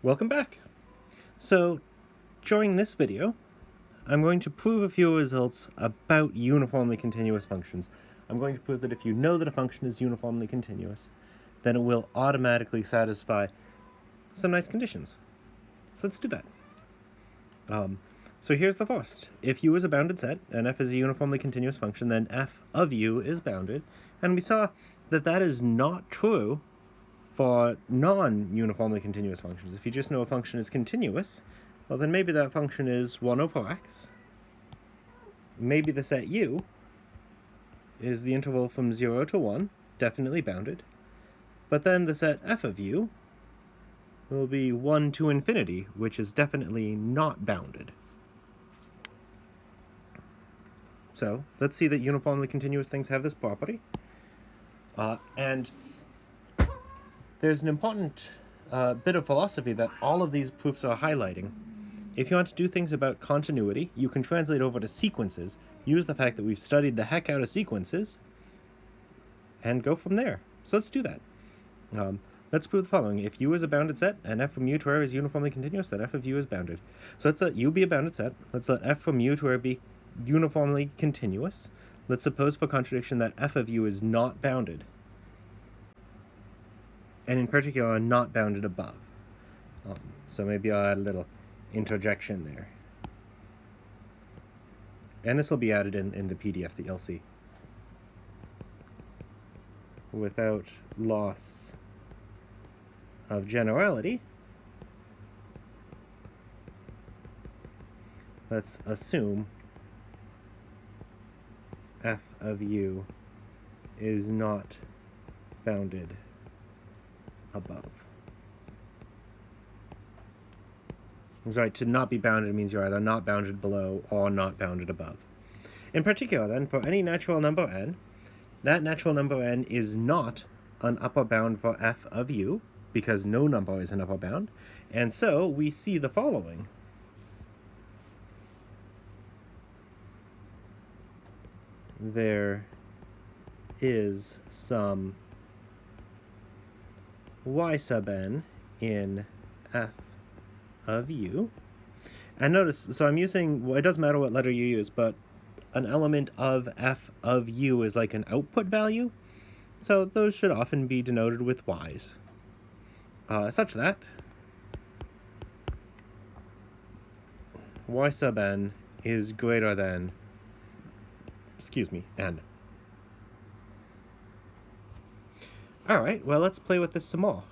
Welcome back. So, during this video, I'm going to prove a few results about uniformly continuous functions. I'm going to prove that if you know that a function is uniformly continuous, then it will automatically satisfy some nice conditions. So let's do that. So here's the first. If u is a bounded set, and f is a uniformly continuous function, then f of u is bounded. And we saw that that is not true for non-uniformly continuous functions. If you just know a function is continuous, well then maybe that function is 1 over x. Maybe the set u is the interval from 0 to 1, definitely bounded. But then the set f of u will be 1 to infinity, which is definitely not bounded. So let's see that uniformly continuous things have this property. And there's an important bit of philosophy that all of these proofs are highlighting. If you want to do things about continuity, you can translate over to sequences, use the fact that we've studied the heck out of sequences, and go from there. So let's do that. Let's prove the following. If u is a bounded set, and f from u to r is uniformly continuous, then f of u is bounded. So let's let u be a bounded set. Let's let f from u to r be uniformly continuous. Let's suppose for contradiction that f of u is not bounded, and in particular not bounded above. So maybe I'll add a little interjection there. And this will be added in the PDF that you'll see. Without loss of generality, let's assume f of u is not bounded above. Sorry, to not be bounded means you're either not bounded below or not bounded above. In particular, then, for any natural number n, that natural number n is not an upper bound for f of u, because no number is an upper bound, and so we see the following. There is some y sub n in f of u. And notice, so I'm using, well, it doesn't matter what letter you use, but an element of f of u is like an output value. So those should often be denoted with y's. Such that y sub n is greater than, n. Alright, well, let's play with this some more.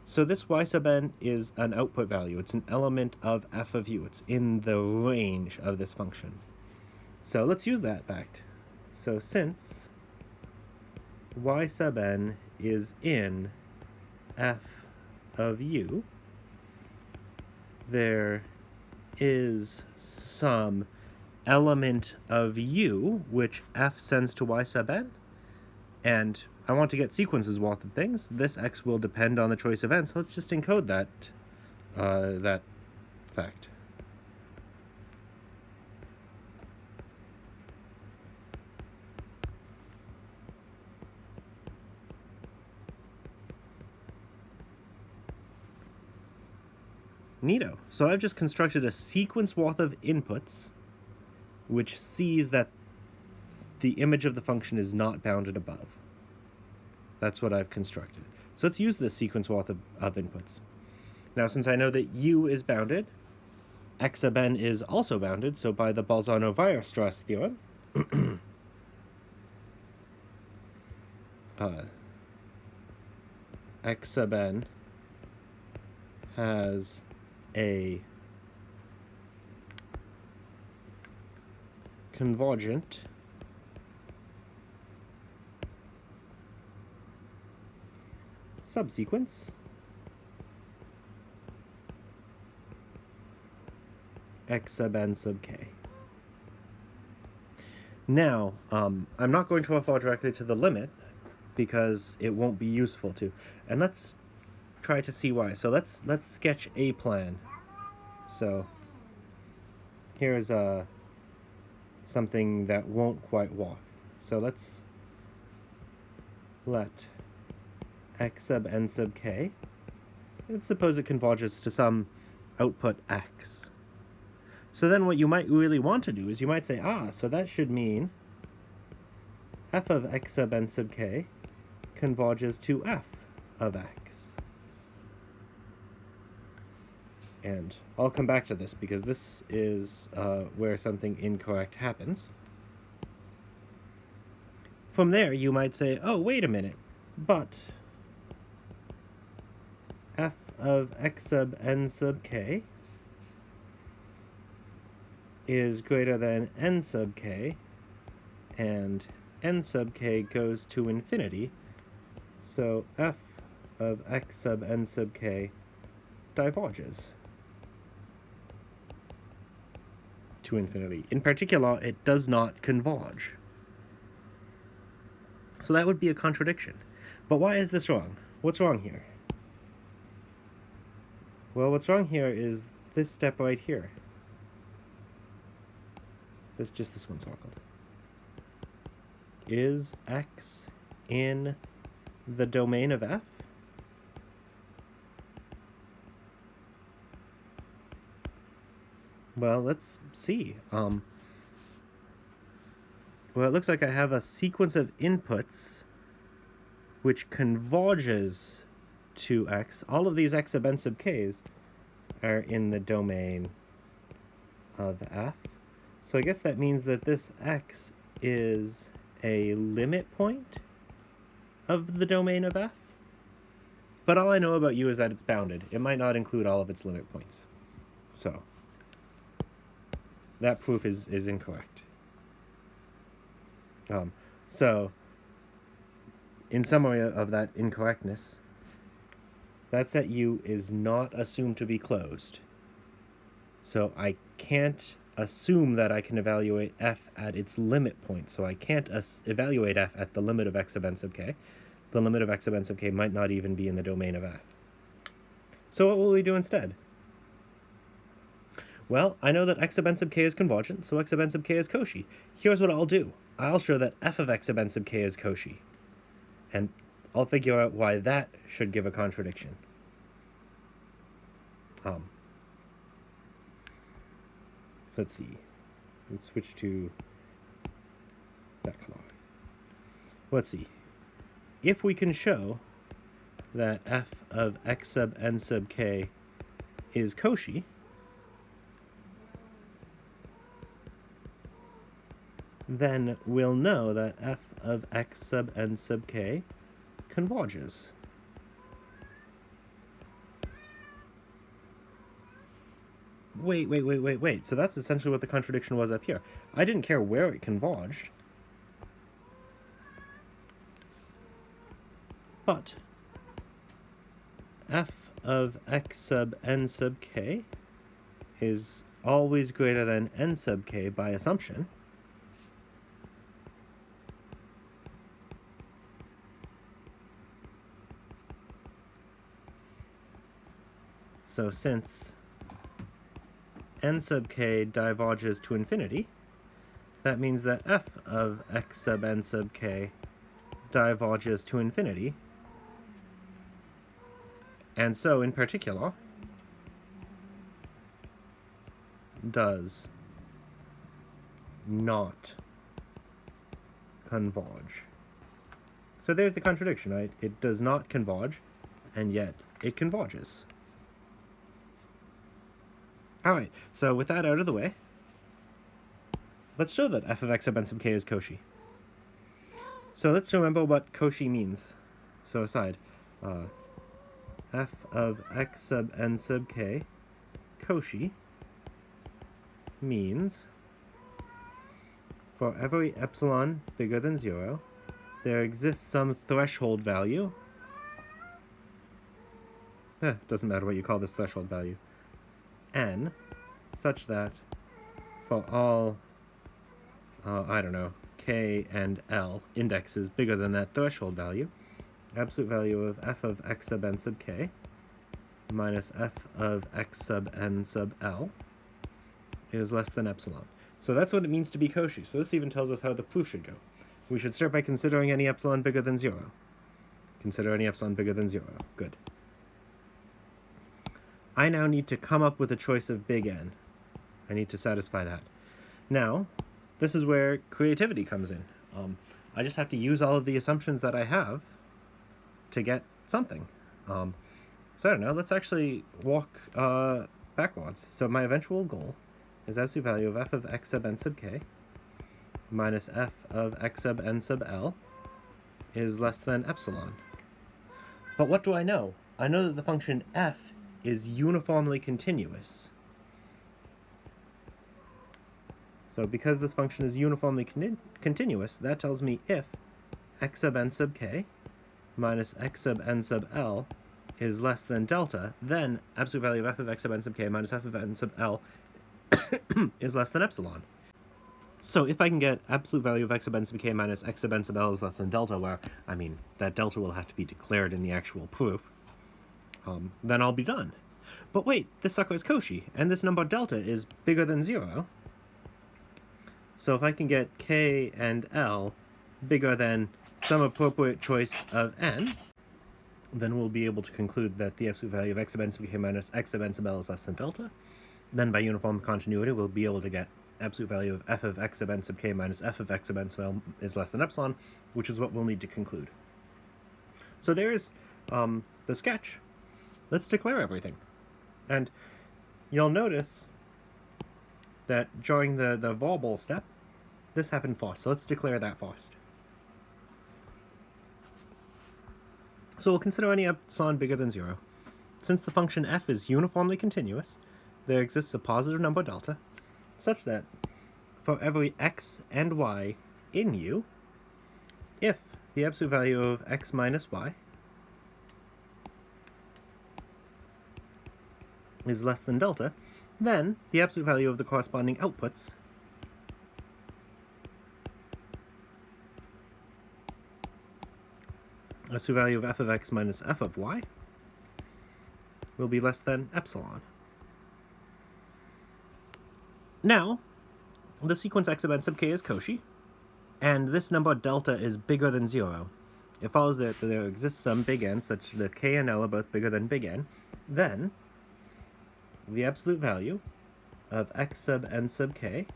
So this y sub n is an output value. It's an element of f of u. It's in the range of this function. So let's use that fact. So since y sub n is in f of u, there is some element of u which f sends to y sub n, and I want to get sequences worth of things. This x will depend on the choice of n, so let's just encode that fact. Neato. So I've just constructed a sequence worth of inputs which sees that the image of the function is not bounded above. That's what I've constructed. So let's use this sequence worth of inputs. Now, since I know that u is bounded, x sub n is also bounded, so by the Bolzano-Weierstrass theorem, x sub n has a convergent subsequence x sub n sub k. Now, I'm not going to refer directly to the limit because it won't be useful to. And let's try to see why. So let's sketch a plan. So here's something that won't quite walk. So let's let x sub n sub k let's suppose it converges to some output x. So then what you might really want to do is you might say, so that should mean f of x sub n sub k converges to f of x. And I'll come back to this because this is where something incorrect happens. From there, you might say, oh, wait a minute, but f of x sub n sub k is greater than n sub k, and n sub k goes to infinity, so f of x sub n sub k diverges to infinity. In particular, it does not converge. So that would be a contradiction. But why is this wrong? What's wrong here? Well, what's wrong here is this step right here. Just this one circled. Is x in the domain of f? Well, let's see. Well, it looks like I have a sequence of inputs which converges to x. All of these x sub n sub k's are in the domain of f. So I guess that means that this x is a limit point of the domain of f. But all I know about u is that it's bounded. It might not include all of its limit points. So that proof is incorrect. So in summary of that incorrectness, that set u is not assumed to be closed. So I can't assume that I can evaluate f at its limit point. So I can't evaluate f at the limit of x sub n sub k. The limit of x sub n sub k might not even be in the domain of f. So what will we do instead? Well, I know that x sub n sub k is convergent, so x sub n sub k is Cauchy. Here's what I'll do. I'll show that f of x sub n sub k is Cauchy. And I'll figure out why that should give a contradiction. Let's see. Let's switch to that color. Let's see. If we can show that f of x sub n sub k is Cauchy, then we'll know that f of x sub n sub k converges. Wait. So that's essentially what the contradiction was up here. I didn't care where it converged. But f of x sub n sub k is always greater than n sub k by assumption. So since n sub k diverges to infinity, that means that f of x sub n sub k diverges to infinity. And so, in particular, does not converge. So there's the contradiction, right? It does not converge, and yet it converges. Alright, so with that out of the way, let's show that f of x sub n sub k is Cauchy. So let's remember what Cauchy means. So aside, f of x sub n sub k Cauchy means for every epsilon bigger than 0, there exists some threshold value. Doesn't matter what you call this threshold value. N, such that for all, I don't know, k and l indexes bigger than that threshold value, absolute value of f of x sub n sub k minus f of x sub n sub l is less than epsilon. So that's what it means to be Cauchy. So this even tells us how the proof should go. We should start by considering any epsilon bigger than 0. Consider any epsilon bigger than 0. Good. I now need to come up with a choice of big N. I need to satisfy that. Now, this is where creativity comes in. I just have to use all of the assumptions that I have to get something. So I don't know, let's actually walk backwards. So my eventual goal is absolute value of f of x sub n sub k minus f of x sub n sub l is less than epsilon. But what do I know? I know that the function f is uniformly continuous. So because this function is uniformly continuous, that tells me if x sub n sub k minus x sub n sub l is less than delta, then absolute value of f of x sub n sub k minus f of n sub l is less than epsilon. So if I can get absolute value of x sub n sub k minus x sub n sub l is less than delta, where, I mean, that delta will have to be declared in the actual proof, then I'll be done. But wait, this sucker is Cauchy, and this number delta is bigger than 0. So if I can get k and l bigger than some appropriate choice of n, then we'll be able to conclude that the absolute value of x sub n sub k minus x sub n sub l is less than delta. Then by uniform continuity, we'll be able to get absolute value of f of x sub n sub k minus f of x sub n sub l is less than epsilon, which is what we'll need to conclude. So there's the sketch. Let's declare everything. And you'll notice that during the verbal step, this happened first. So let's declare that first. So we'll consider any epsilon bigger than 0. Since the function f is uniformly continuous, there exists a positive number delta, such that for every x and y in U, if the absolute value of x minus y is less than delta, then the absolute value of the corresponding outputs absolute value of f of x minus f of y will be less than epsilon. Now, the sequence x sub n sub k is Cauchy, and this number delta is bigger than 0. It follows that there exists some big N such that k and l are both bigger than big N. Then, the absolute value of x sub n sub k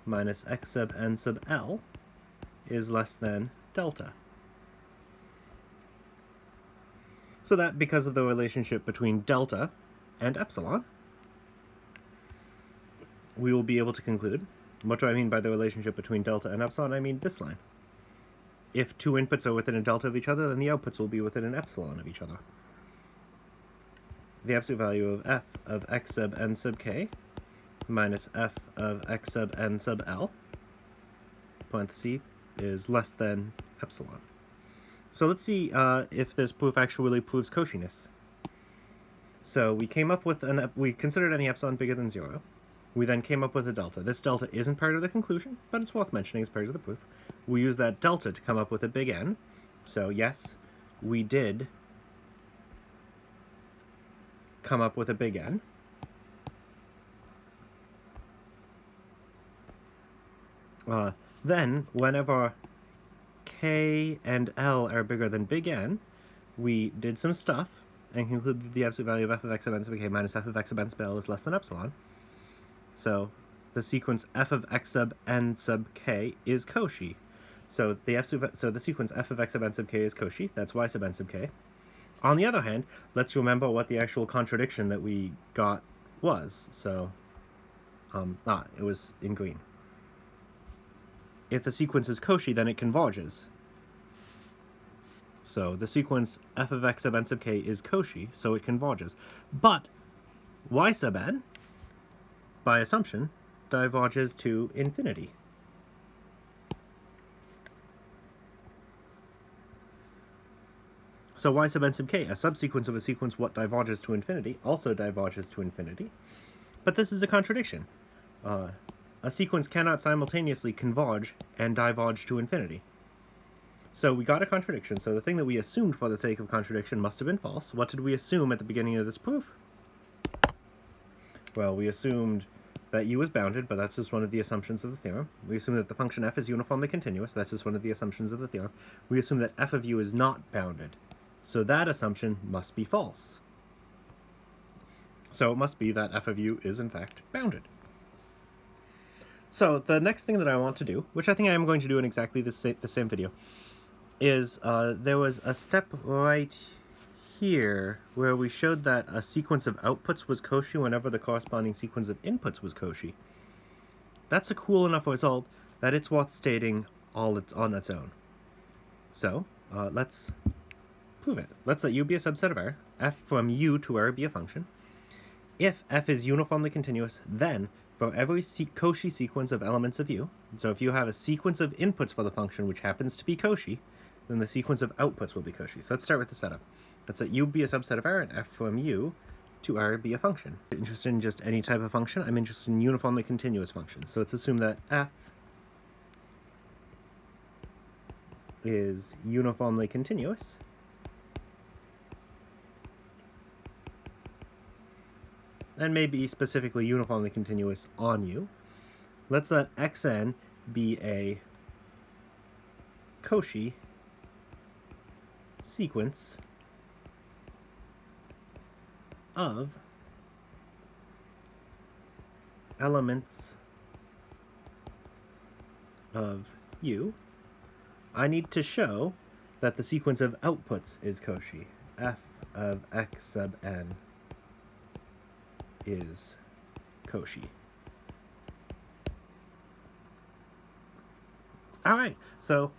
minus x sub n sub l is less than delta. So that, because of the relationship between delta and epsilon, we will be able to conclude. What do I mean by the relationship between delta and epsilon? I mean this line. If two inputs are within a delta of each other, then the outputs will be within an epsilon of each other. The absolute value of f of x sub n sub k minus f of x sub n sub l, parenthesis, is less than epsilon. So let's see if this proof actually proves Cauchiness. So we came up with we considered any epsilon bigger than 0. We then came up with a delta. This delta isn't part of the conclusion, but it's worth mentioning as part of the proof. We use that delta to come up with a big N. So yes, we did come up with a big N. Then, whenever k and l are bigger than big N, we did some stuff and concluded that the absolute value of f of x sub n sub k minus f of x sub n sub l is less than epsilon. So the sequence f of x sub n sub k is Cauchy. So the sequence f of x sub n sub k is Cauchy. That's y sub n sub k. On the other hand, let's remember what the actual contradiction that we got was. So it was in green. If the sequence is Cauchy, then it converges. So the sequence f of x sub n sub k is Cauchy, so it converges. But y sub n, by assumption, diverges to infinity. So y sub n sub k, a subsequence of a sequence what diverges to infinity, also diverges to infinity. But this is a contradiction. A sequence cannot simultaneously converge and diverge to infinity. So we got a contradiction. So the thing that we assumed for the sake of contradiction must have been false. What did we assume at the beginning of this proof? Well, we assumed that u is bounded, but that's just one of the assumptions of the theorem. We assume that the function f is uniformly continuous. That's just one of the assumptions of the theorem. We assume that f of u is not bounded. So that assumption must be false. So it must be that f of u is in fact bounded. So the next thing that I want to do, which I think I am going to do in exactly the same video, is there was a step right here where we showed that a sequence of outputs was Cauchy whenever the corresponding sequence of inputs was Cauchy. That's a cool enough result that it's worth stating on its own. So let's prove it. Let's let u be a subset of R, f from u to R be a function. If f is uniformly continuous, then for every Cauchy sequence of elements of u, so if you have a sequence of inputs for the function which happens to be Cauchy, then the sequence of outputs will be Cauchy. So let's start with the setup. Let's let u be a subset of R and f from u to R be a function. I'm interested in just any type of function. I'm interested in uniformly continuous functions. So let's assume that f is uniformly continuous. And maybe specifically uniformly continuous on u. Let's let xn be a Cauchy sequence of elements of u. I need to show that the sequence of outputs is Cauchy. F of x sub n is Cauchy. Alright, so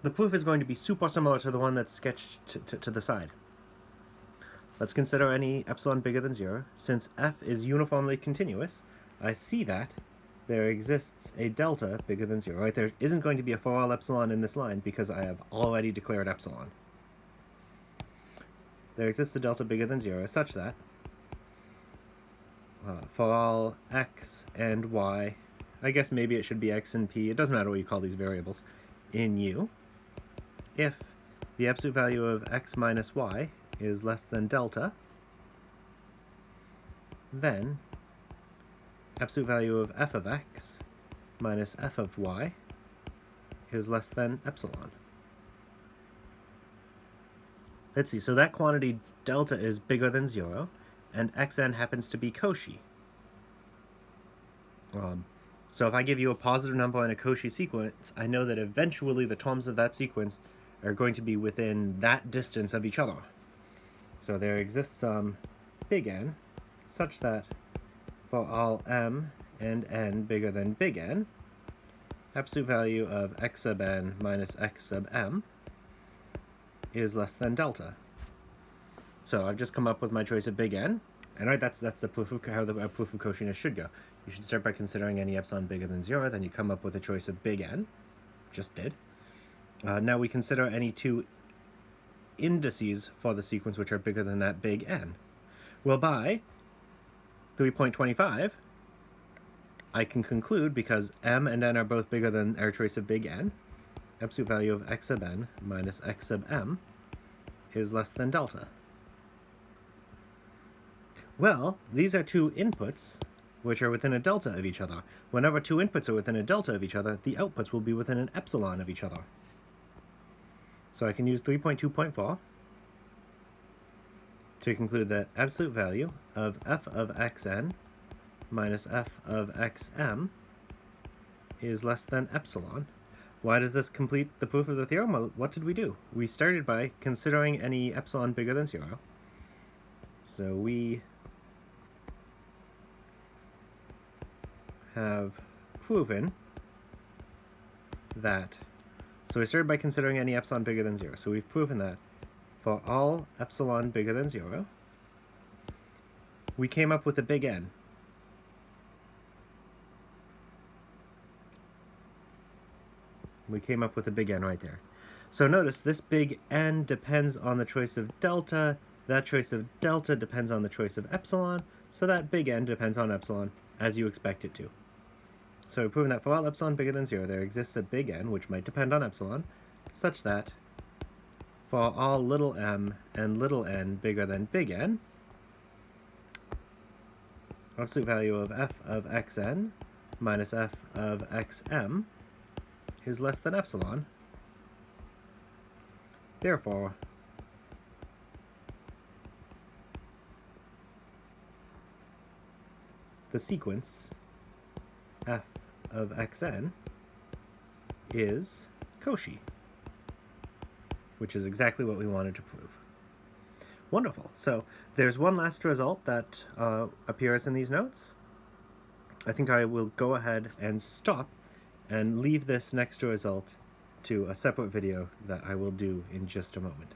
the proof is going to be super similar to the one that's sketched to the side. Let's consider any epsilon bigger than 0. Since f is uniformly continuous, I see that there exists a delta bigger than 0. Right? There isn't going to be a for all epsilon in this line because I have already declared epsilon. There exists a delta bigger than 0 such that for all x and y, I guess maybe it should be x and p, it doesn't matter what you call these variables, in u, if the absolute value of x minus y is less than delta, then absolute value of f of x minus f of y is less than epsilon. Let's see, so that quantity delta is bigger than 0, and xn happens to be Cauchy. So if I give you a positive number in a Cauchy sequence, I know that eventually the terms of that sequence are going to be within that distance of each other. So there exists some big N such that for all m and n bigger than big N, absolute value of x sub n minus x sub m is less than delta. So I've just come up with my choice of big N, and right, that's the proof of how the proof of Cauchiness should go. You should start by considering any epsilon bigger than 0, then you come up with a choice of big N. Just did. Now we consider any two indices for the sequence which are bigger than that big N. Well, by 3.25, I can conclude, because m and n are both bigger than our choice of big N, absolute value of x sub n minus x sub m is less than delta. Well, these are two inputs which are within a delta of each other. Whenever two inputs are within a delta of each other, the outputs will be within an epsilon of each other. So I can use 3.2.4 to conclude that absolute value of f of xn minus f of xm is less than epsilon. Why does this complete the proof of the theorem? Well, what did we do? We started by considering any epsilon bigger than 0. So we have proven that, so we started by considering any epsilon bigger than 0. So we've proven that for all epsilon bigger than 0, we came up with a big N. We came up with a big N right there. So notice this big N depends on the choice of delta, that choice of delta depends on the choice of epsilon, so that big N depends on epsilon, as you expect it to. So we've proven that for all epsilon bigger than 0, there exists a big N, which might depend on epsilon, such that for all little m and little n bigger than big N, absolute value of f of xn minus f of xm is less than epsilon. Therefore, the sequence f of xn is Cauchy, which is exactly what we wanted to prove. Wonderful. So there's one last result that appears in these notes. I think I will go ahead and stop and leave this next result to a separate video that I will do in just a moment.